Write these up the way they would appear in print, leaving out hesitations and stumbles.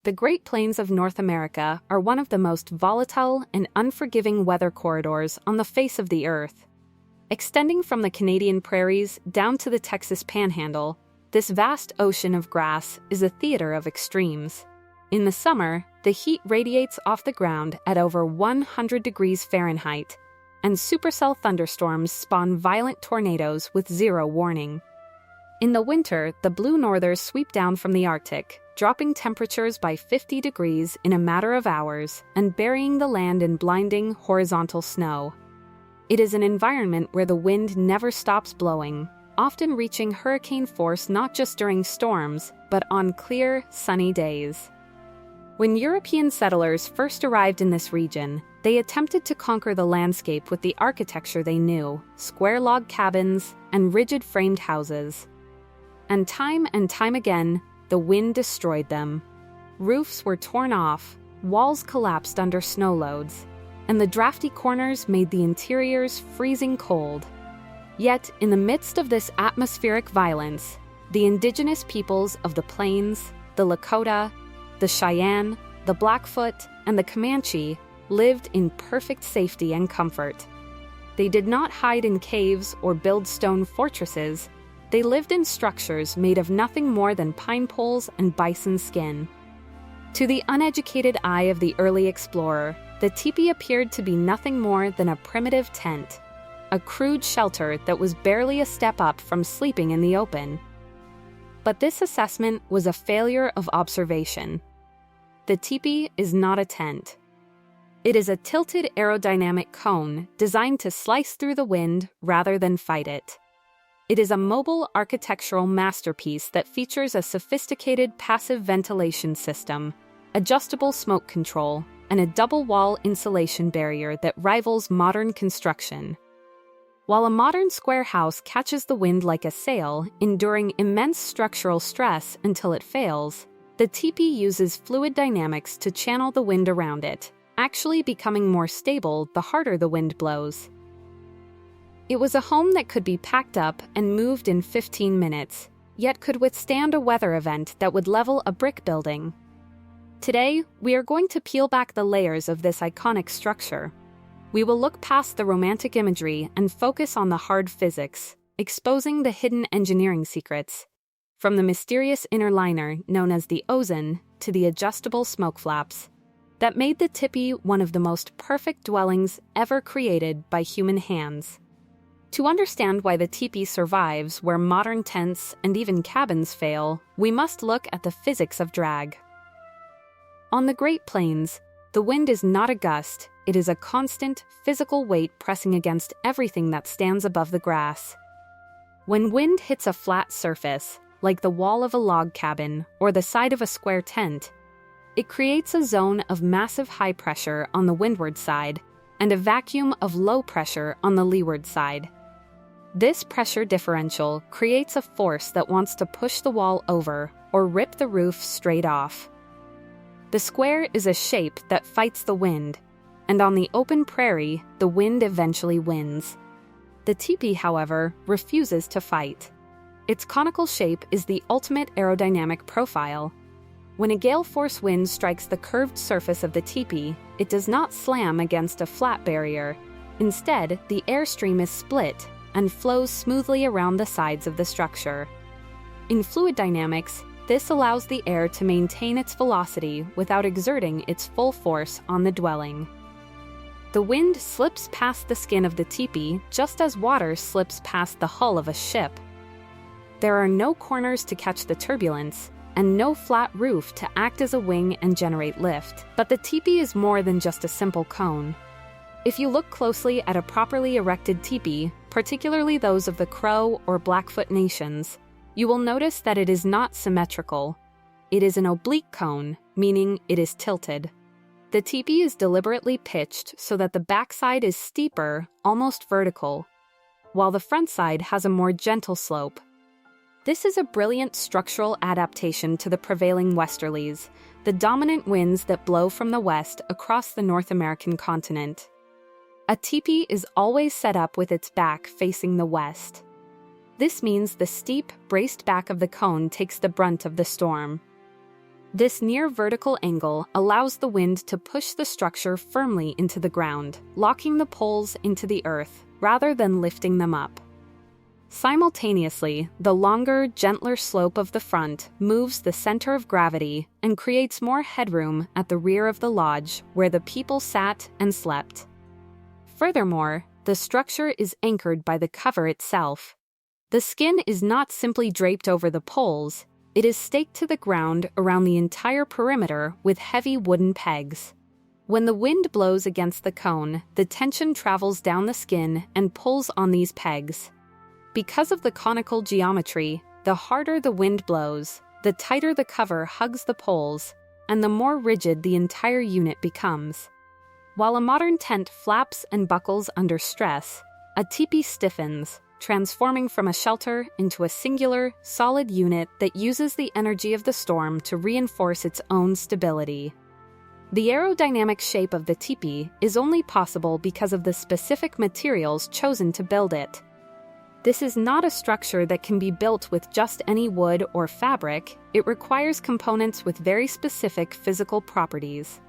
The Great Plains of North America are one of the most volatile and unforgiving weather corridors on the face of the Earth. Extending from the Canadian prairies down to the Texas Panhandle, this vast ocean of grass is a theater of extremes. In the summer, the heat radiates off the ground at over 100 degrees Fahrenheit, and supercell thunderstorms spawn violent tornadoes with zero warning. In the winter, the blue northers sweep down from the Arctic, dropping temperatures by 50 degrees in a matter of hours and burying the land in blinding, horizontal snow. It is an environment where the wind never stops blowing, often reaching hurricane force not just during storms, but on clear, sunny days. When European settlers first arrived in this region, they attempted to conquer the landscape with the architecture they knew, square log cabins and rigid framed houses. And time again, the wind destroyed them. Roofs were torn off, walls collapsed under snow loads, and the drafty corners made the interiors freezing cold. Yet, in the midst of this atmospheric violence, the indigenous peoples of the Plains, the Lakota, the Cheyenne, the Blackfoot, and the Comanche lived in perfect safety and comfort. They did not hide in caves or build stone fortresses. They lived in structures made of nothing more than pine poles and bison skin. To the uneducated eye of the early explorer, the teepee appeared to be nothing more than a primitive tent, a crude shelter that was barely a step up from sleeping in the open. But this assessment was a failure of observation. The teepee is not a tent. It is a tilted aerodynamic cone designed to slice through the wind rather than fight it. It is a mobile architectural masterpiece that features a sophisticated passive ventilation system, adjustable smoke control, and a double-wall insulation barrier that rivals modern construction. While a modern square house catches the wind like a sail, enduring immense structural stress until it fails, the teepee uses fluid dynamics to channel the wind around it, actually becoming more stable the harder the wind blows. It was a home that could be packed up and moved in 15 minutes, yet could withstand a weather event that would level a brick building. Today, we are going to peel back the layers of this iconic structure. We will look past the romantic imagery and focus on the hard physics, exposing the hidden engineering secrets. From the mysterious inner liner known as the Ozan to the adjustable smoke flaps, that made the teepee one of the most perfect dwellings ever created by human hands. To understand why the teepee survives where modern tents and even cabins fail, we must look at the physics of drag. On the Great Plains, the wind is not a gust, it is a constant, physical weight pressing against everything that stands above the grass. When wind hits a flat surface, like the wall of a log cabin or the side of a square tent, it creates a zone of massive high pressure on the windward side and a vacuum of low pressure on the leeward side. This pressure differential creates a force that wants to push the wall over or rip the roof straight off. The square is a shape that fights the wind, and on the open prairie, the wind eventually wins. The teepee, however, refuses to fight. Its conical shape is the ultimate aerodynamic profile. When a gale force wind strikes the curved surface of the teepee, it does not slam against a flat barrier. Instead, the airstream is split and flows smoothly around the sides of the structure. In fluid dynamics, this allows the air to maintain its velocity without exerting its full force on the dwelling. The wind slips past the skin of the teepee just as water slips past the hull of a ship. There are no corners to catch the turbulence, and no flat roof to act as a wing and generate lift. But the teepee is more than just a simple cone. If you look closely at a properly erected teepee, particularly those of the Crow or Blackfoot nations, you will notice that it is not symmetrical. It is an oblique cone, meaning it is tilted. The teepee is deliberately pitched so that the backside is steeper, almost vertical, while the front side has a more gentle slope. This is a brilliant structural adaptation to the prevailing westerlies, the dominant winds that blow from the west across the North American continent. A teepee is always set up with its back facing the west. This means the steep, braced back of the cone takes the brunt of the storm. This near-vertical angle allows the wind to push the structure firmly into the ground, locking the poles into the earth, rather than lifting them up. Simultaneously, the longer, gentler slope of the front moves the center of gravity and creates more headroom at the rear of the lodge where the people sat and slept. Furthermore, the structure is anchored by the cover itself. The skin is not simply draped over the poles, it is staked to the ground around the entire perimeter with heavy wooden pegs. When the wind blows against the cone, the tension travels down the skin and pulls on these pegs. Because of the conical geometry, the harder the wind blows, the tighter the cover hugs the poles, and the more rigid the entire unit becomes. While a modern tent flaps and buckles under stress, a teepee stiffens, transforming from a shelter into a singular, solid unit that uses the energy of the storm to reinforce its own stability. The aerodynamic shape of the teepee is only possible because of the specific materials chosen to build it. This is not a structure that can be built with just any wood or fabric. It requires components with very specific physical properties.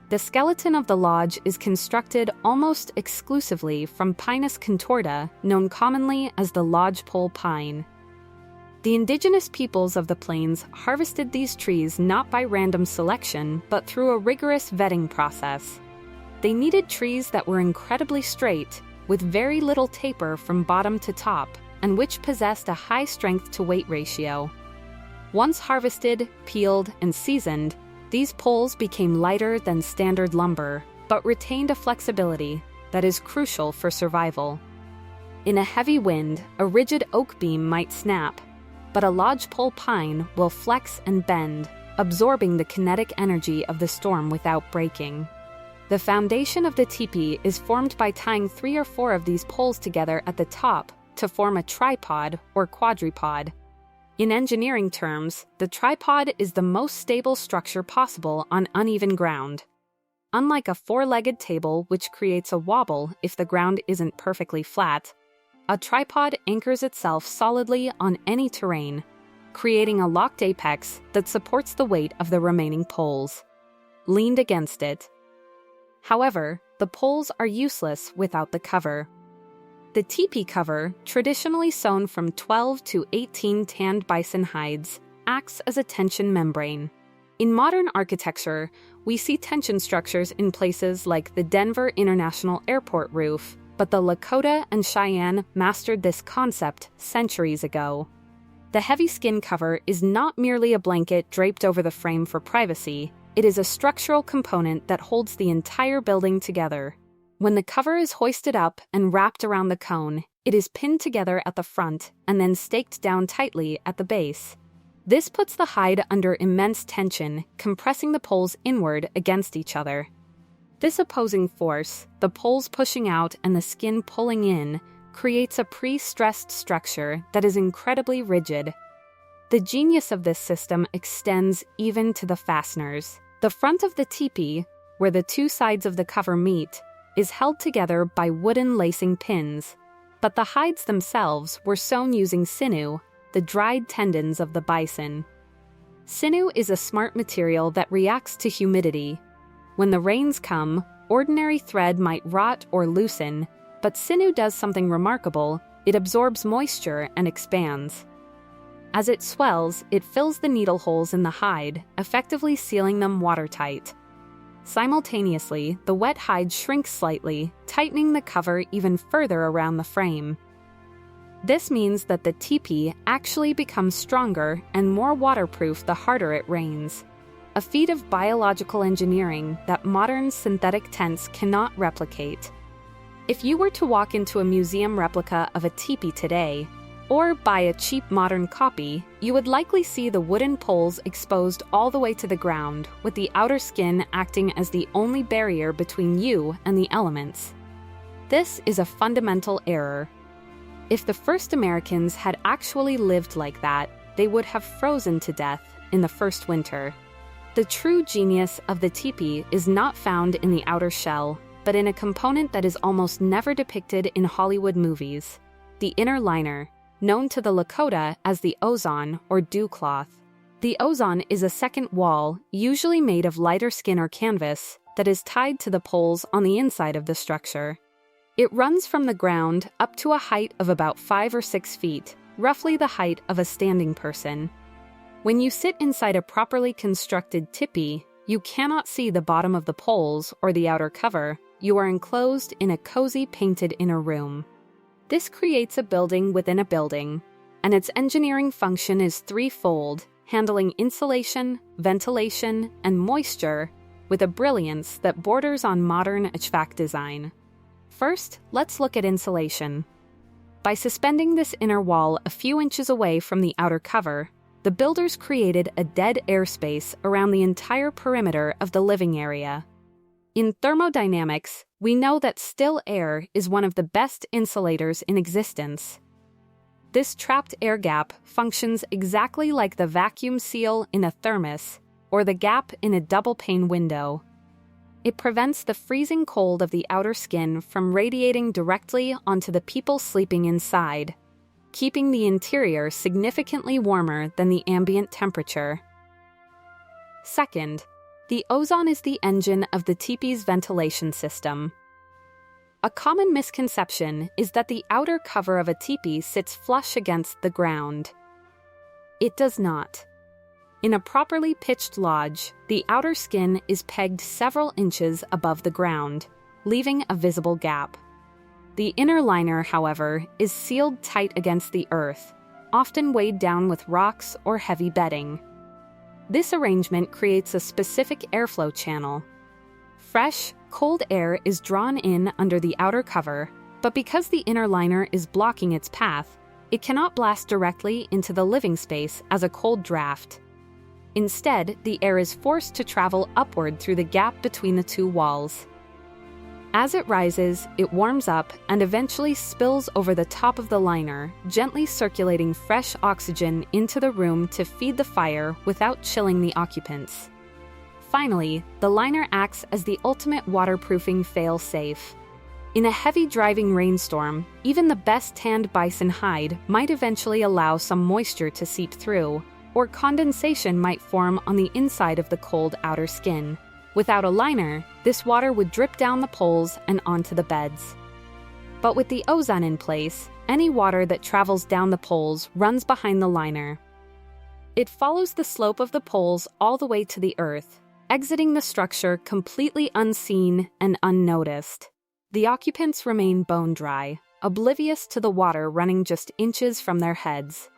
The skeleton of the lodge is constructed almost exclusively from Pinus contorta, known commonly as the lodgepole pine. The indigenous peoples of the plains harvested these trees not by random selection, but through a rigorous vetting process. They needed trees that were incredibly straight, with very little taper from bottom to top, and which possessed a high strength-to-weight ratio. Once harvested, peeled, and seasoned, these poles became lighter than standard lumber, but retained a flexibility that is crucial for survival. In a heavy wind, a rigid oak beam might snap, but a lodgepole pine will flex and bend, absorbing the kinetic energy of the storm without breaking. The foundation of the teepee is formed by tying 3 or 4 of these poles together at the top to form a tripod or quadrupod. In engineering terms, the tripod is the most stable structure possible on uneven ground. Unlike a 4-legged table which creates a wobble if the ground isn't perfectly flat, a tripod anchors itself solidly on any terrain, creating a locked apex that supports the weight of the remaining poles. Leaned against it. However, the poles are useless without the cover. The teepee cover, traditionally sewn from 12 to 18 tanned bison hides, acts as a tension membrane. In modern architecture, we see tension structures in places like the Denver International Airport roof, but the Lakota and Cheyenne mastered this concept centuries ago. The heavy skin cover is not merely a blanket draped over the frame for privacy, it is a structural component that holds the entire building together. When the cover is hoisted up and wrapped around the cone, it is pinned together at the front and then staked down tightly at the base. This puts the hide under immense tension, compressing the poles inward against each other. This opposing force, the poles pushing out and the skin pulling in, creates a pre-stressed structure that is incredibly rigid. The genius of this system extends even to the fasteners. The front of the teepee, where the 2 sides of the cover meet, is held together by wooden lacing pins, but the hides themselves were sewn using sinew, the dried tendons of the bison. Sinew is a smart material that reacts to humidity. When the rains come, ordinary thread might rot or loosen, but sinew does something remarkable: it absorbs moisture and expands. As it swells, it fills the needle holes in the hide, effectively sealing them watertight. Simultaneously, the wet hide shrinks slightly, tightening the cover even further around the frame. This means that the teepee actually becomes stronger and more waterproof the harder it rains, a feat of biological engineering that modern synthetic tents cannot replicate. If you were to walk into a museum replica of a teepee today, or buy a cheap modern copy, you would likely see the wooden poles exposed all the way to the ground, with the outer skin acting as the only barrier between you and the elements. This is a fundamental error. If the first Americans had actually lived like that, they would have frozen to death in the first winter. The true genius of the teepee is not found in the outer shell, but in a component that is almost never depicted in Hollywood movies: the inner liner, known to the Lakota as the Ozan or dew cloth. The Ozan is a second wall, usually made of lighter skin or canvas, that is tied to the poles on the inside of the structure. It runs from the ground up to a height of about 5 or 6 feet, roughly the height of a standing person. When you sit inside a properly constructed tipi, you cannot see the bottom of the poles or the outer cover. You are enclosed in a cozy painted inner room. This creates a building within a building, and its engineering function is threefold, handling insulation, ventilation, and moisture with a brilliance that borders on modern HVAC design. First, let's look at insulation. By suspending this inner wall a few inches away from the outer cover, the builders created a dead airspace around the entire perimeter of the living area. In thermodynamics, we know that still air is one of the best insulators in existence. This trapped air gap functions exactly like the vacuum seal in a thermos or the gap in a double-pane window. It prevents the freezing cold of the outer skin from radiating directly onto the people sleeping inside, keeping the interior significantly warmer than the ambient temperature. Second, the Ozan is the engine of the tipi's ventilation system. A common misconception is that the outer cover of a tipi sits flush against the ground. It does not. In a properly pitched lodge, the outer skin is pegged several inches above the ground, leaving a visible gap. The inner liner, however, is sealed tight against the earth, often weighed down with rocks or heavy bedding. This arrangement creates a specific airflow channel. Fresh, cold air is drawn in under the outer cover, but because the inner liner is blocking its path, it cannot blast directly into the living space as a cold draft. Instead, the air is forced to travel upward through the gap between the two walls. As it rises, it warms up and eventually spills over the top of the liner, gently circulating fresh oxygen into the room to feed the fire without chilling the occupants. Finally, the liner acts as the ultimate waterproofing fail-safe. In a heavy driving rainstorm, even the best tanned bison hide might eventually allow some moisture to seep through, or condensation might form on the inside of the cold outer skin. Without a liner, this water would drip down the poles and onto the beds. But with the Ozan in place, any water that travels down the poles runs behind the liner. It follows the slope of the poles all the way to the earth, exiting the structure completely unseen and unnoticed. The occupants remain bone dry, oblivious to the water running just inches from their heads.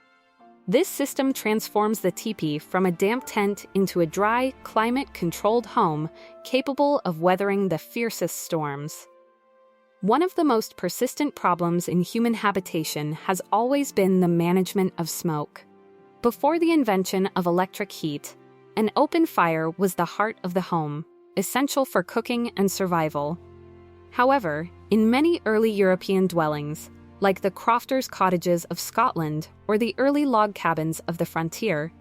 This system transforms the tipi from a damp tent into a dry, climate-controlled home capable of weathering the fiercest storms. One of the most persistent problems in human habitation has always been the management of smoke. Before the invention of electric heat, an open fire was the heart of the home, essential for cooking and survival. However, in many early European dwellings, like the crofters' cottages of Scotland or the early log cabins of the frontier,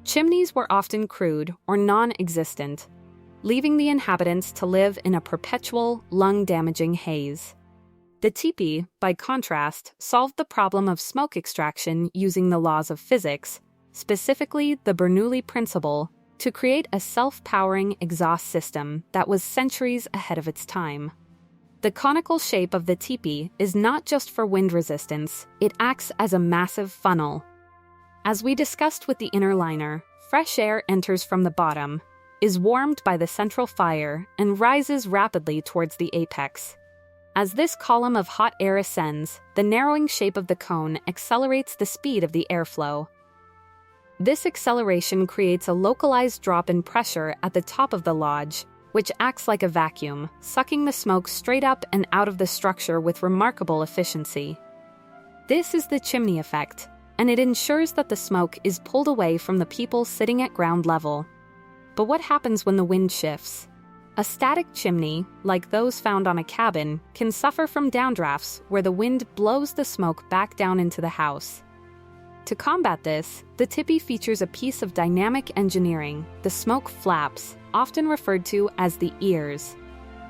chimneys were often crude or non-existent, leaving the inhabitants to live in a perpetual, lung-damaging haze. The tipi, by contrast, solved the problem of smoke extraction using the laws of physics, specifically the Bernoulli principle, to create a self-powering exhaust system that was centuries ahead of its time. The conical shape of the tipi is not just for wind resistance, it acts as a massive funnel. As we discussed with the inner liner, fresh air enters from the bottom, is warmed by the central fire, and rises rapidly towards the apex. As this column of hot air ascends, the narrowing shape of the cone accelerates the speed of the airflow. This acceleration creates a localized drop in pressure at the top of the lodge, which acts like a vacuum, sucking the smoke straight up and out of the structure with remarkable efficiency. This is the chimney effect, and it ensures that the smoke is pulled away from the people sitting at ground level. But what happens when the wind shifts? A static chimney, like those found on a cabin, can suffer from downdrafts where the wind blows the smoke back down into the house. To combat this, the tipi features a piece of dynamic engineering, the smoke flaps, often referred to as the ears.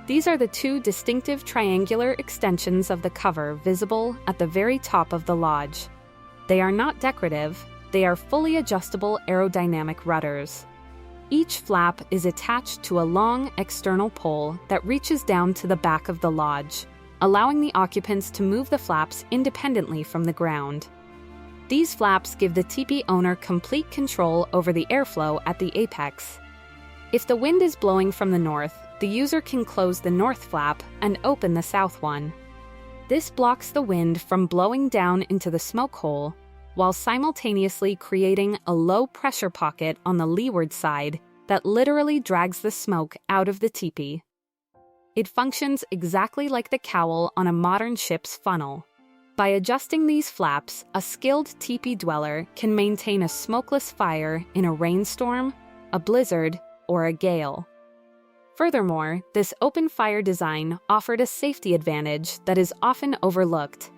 These are the two distinctive triangular extensions of the cover visible at the very top of the lodge. They are not decorative, They are fully adjustable aerodynamic rudders. Each flap is attached to a long external pole that reaches down to the back of the lodge, allowing the occupants to move the flaps independently from the ground. These flaps give the teepee owner complete control over the airflow at the apex. If the wind is blowing from the north, the user can close the north flap and open the south one. This blocks the wind from blowing down into the smoke hole, while simultaneously creating a low-pressure pocket on the leeward side that literally drags the smoke out of the teepee. It functions exactly like the cowl on a modern ship's funnel. By adjusting these flaps, a skilled teepee dweller can maintain a smokeless fire in a rainstorm, a blizzard, or a gale. Furthermore, this open fire design offered a safety advantage that is often overlooked.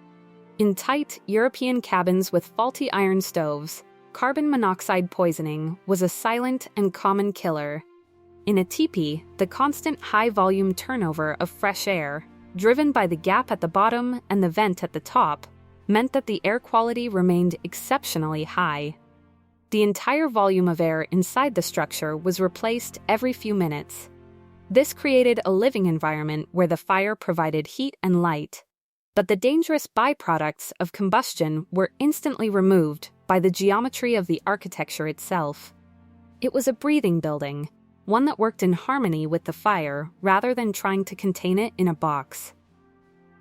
In tight European cabins with faulty iron stoves, carbon monoxide poisoning was a silent and common killer. In a teepee, the constant high-volume turnover of fresh air, driven by the gap at the bottom and the vent at the top, meant that the air quality remained exceptionally high. The entire volume of air inside the structure was replaced every few minutes. This created a living environment where the fire provided heat and light. But the dangerous byproducts of combustion were instantly removed by the geometry of the architecture itself. It was a breathing building, one that worked in harmony with the fire rather than trying to contain it in a box.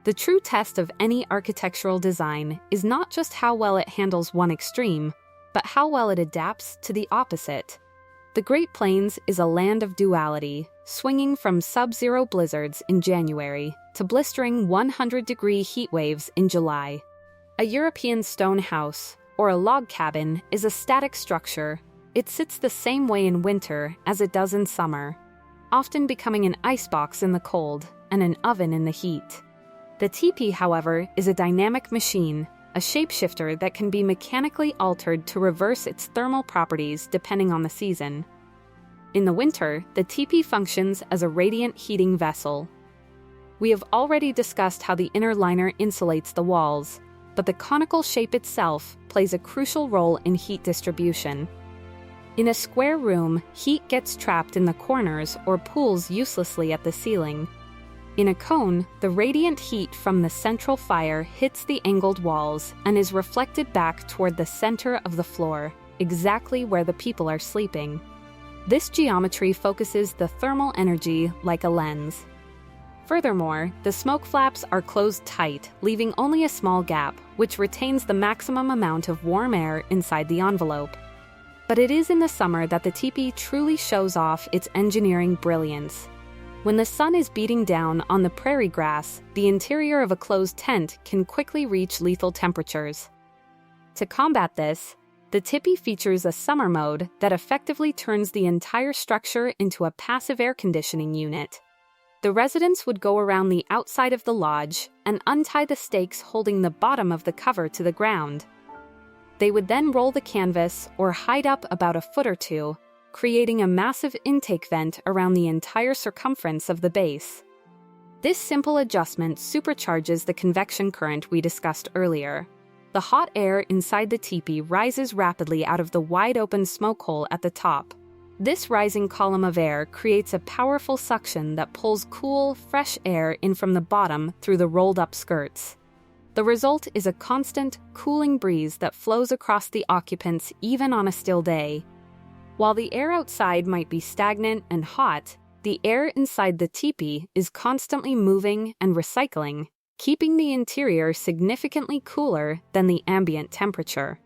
The true test of any architectural design is not just how well it handles one extreme, but how well it adapts to the opposite. The Great Plains is a land of duality, swinging from sub-zero blizzards in January to blistering 100-degree heat waves in July. A European stone house, or a log cabin, is a static structure. It sits the same way in winter as it does in summer, often becoming an icebox in the cold and an oven in the heat. The teepee, however, is a dynamic machine, a shapeshifter that can be mechanically altered to reverse its thermal properties depending on the season. In the winter, the teepee functions as a radiant heating vessel. We have already discussed how the inner liner insulates the walls, but the conical shape itself plays a crucial role in heat distribution. In a square room, heat gets trapped in the corners or pools uselessly at the ceiling. In a cone, the radiant heat from the central fire hits the angled walls and is reflected back toward the center of the floor, exactly where the people are sleeping. This geometry focuses the thermal energy like a lens. Furthermore, the smoke flaps are closed tight, leaving only a small gap, which retains the maximum amount of warm air inside the envelope. But it is in the summer that the teepee truly shows off its engineering brilliance. When the sun is beating down on the prairie grass, the interior of a closed tent can quickly reach lethal temperatures. To combat this, the teepee features a summer mode that effectively turns the entire structure into a passive air conditioning unit. The residents would go around the outside of the lodge and untie the stakes holding the bottom of the cover to the ground. They would then roll the canvas or hide up about a foot or two, creating a massive intake vent around the entire circumference of the base. This simple adjustment supercharges the convection current we discussed earlier. The hot air inside the teepee rises rapidly out of the wide-open smoke hole at the top. This rising column of air creates a powerful suction that pulls cool, fresh air in from the bottom through the rolled-up skirts. The result is a constant, cooling breeze that flows across the occupants even on a still day. While the air outside might be stagnant and hot, the air inside the teepee is constantly moving and recycling, keeping the interior significantly cooler than the ambient temperature.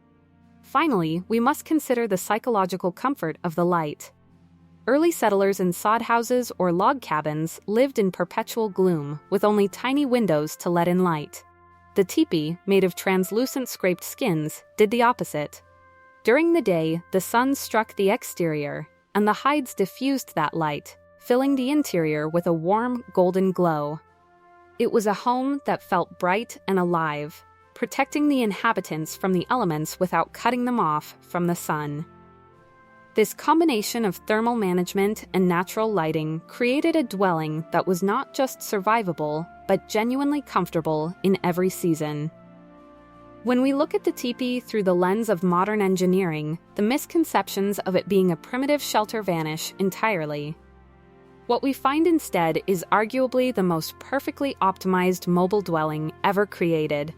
Finally, we must consider the psychological comfort of the light. Early settlers in sod houses or log cabins lived in perpetual gloom with only tiny windows to let in light. The teepee, made of translucent scraped skins, did the opposite. During the day, the sun struck the exterior, and the hides diffused that light, filling the interior with a warm, golden glow. It was a home that felt bright and alive, protecting the inhabitants from the elements without cutting them off from the sun. This combination of thermal management and natural lighting created a dwelling that was not just survivable, but genuinely comfortable in every season. When we look at the teepee through the lens of modern engineering, the misconceptions of it being a primitive shelter vanish entirely. What we find instead is arguably the most perfectly optimized mobile dwelling ever created.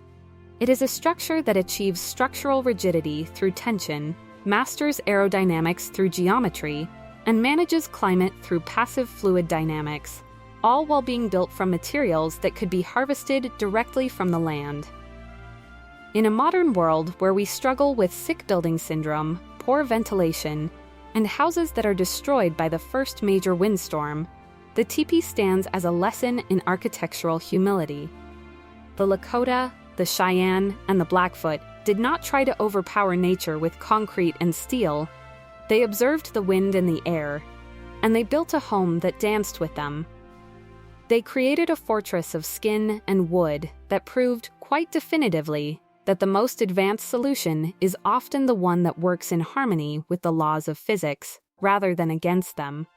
It is a structure that achieves structural rigidity through tension, masters aerodynamics through geometry, and manages climate through passive fluid dynamics, all while being built from materials that could be harvested directly from the land. In a modern world where we struggle with sick building syndrome, poor ventilation, and houses that are destroyed by the first major windstorm, the teepee stands as a lesson in architectural humility. The Lakota, the Cheyenne, and the Blackfoot did not try to overpower nature with concrete and steel. They observed the wind and the air, and they built a home that danced with them. They created a fortress of skin and wood that proved quite definitively that the most advanced solution is often the one that works in harmony with the laws of physics rather than against them.